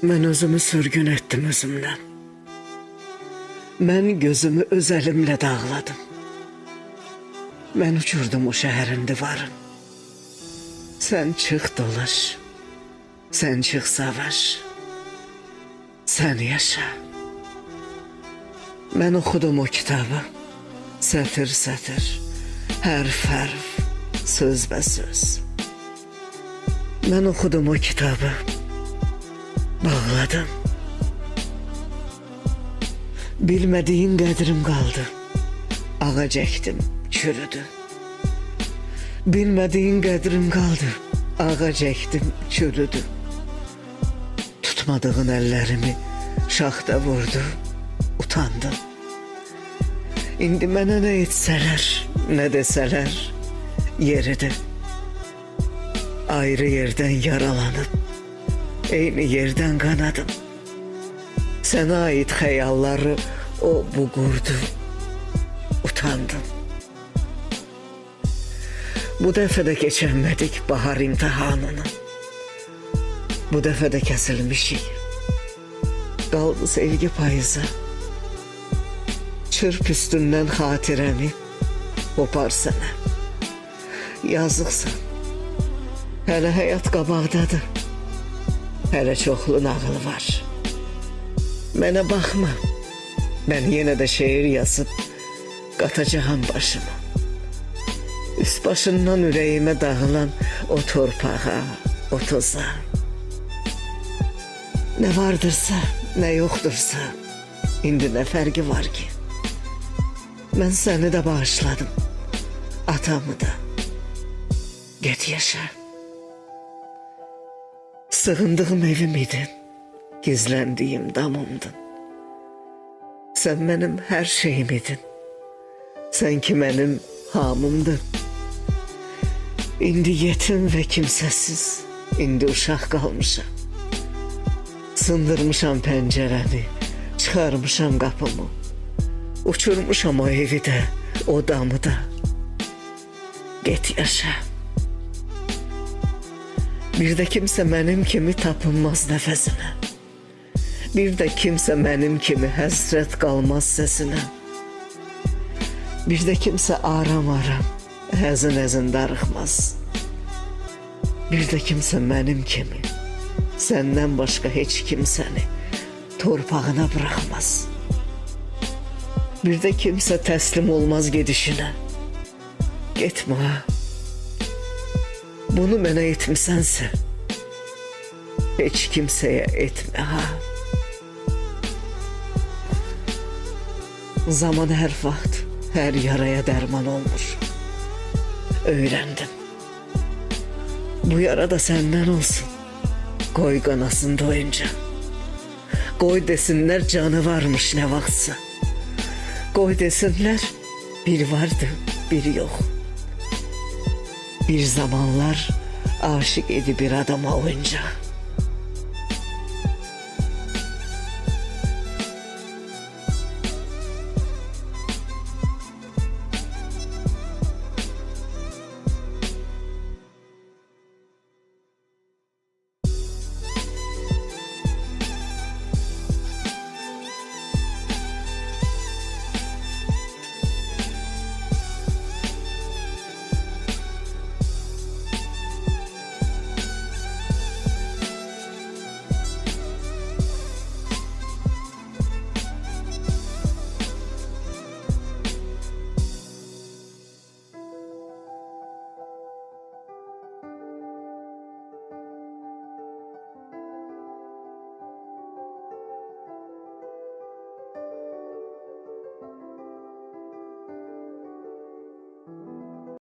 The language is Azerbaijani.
Mən özümü sürgün etdim özümdən. Mən gözümü öz əlimlə dağladım. Mən uçurdum o şəhərin divarın. Sən çıx dolaş, sən çıx savaş, sən yaşa. Mən oxudum o kitabı, sətir sətir, hərf hərf, söz bə söz. Mən oxudum o kitabı, bağladım. Bilmədiyin qədrim qaldı, ağac əkdim, çürüdü. Bilmədiyin qədrim qaldı, ağac əkdim, çürüdü. Tutmadığın əllərimi şaxta vurdu, utandım. İndi mənə nə etsələr, nə desələr, yeridir. Ayrı yerdən yaralanıb, eyni yerdən qanadım. Sənə ait xəyalları o bu qurdu, utandım. Bu dəfə də keçəmədik bahar imtihanını. Bu dəfə də kəsilmişik. Qaldı sevgi payızı. Çırp üstündən xatirəni, qopar sənə. Yazıqsan. Hələ həyat qabaqdadır. Hələ çoxlu nağıl var. Mənə baxma. Mən yenə də şeir yazıb qatacağam başıma. Üst başından ürəyimə dağılan o torpağa, o toza. Nə vardırsa, nə yoxdursa, indi nə fərqi var ki? Mən səni də bağışladım, atamı da. Get yaşa. Sığındığım evim idin, gizləndiyim damımdın. Sən mənim hər şeyim idin, sən ki mənim hamımdın. İndi yetim və kimsəsiz, indi uşaq qalmışam. Sındırmışam pəncərəni, çıxarmışam qapımı. Uçurmuşam o evi də, o damı da. Get yaşa. Bir də kimsə mənim kimi tapınmaz nəfəsinə. Bir də kimsə mənim kimi həsrət qalmaz səsinə. Bir də kimsə aram-aram, həzin-həzin darıxmaz. Bir də kimsə mənim kimi, səndən başqa heç kimsəni torpağına bıraxmaz. Bir də kimsə təslim olmaz gedişinə. Getmə ha. Bunu mənə etmisənsə, heç kimsəyə etmə ha. Zaman hər vaxt, hər yaraya dərman olmur. Öyrəndim. Bu yara da səndən olsun. Qoy qanasın doyunca. Qoy desinlər canı varmış nə vaxtsa. Qoy desinlər bir vardı, bir yox. Bir zamanlar aşık idi bir adama oyuncaq.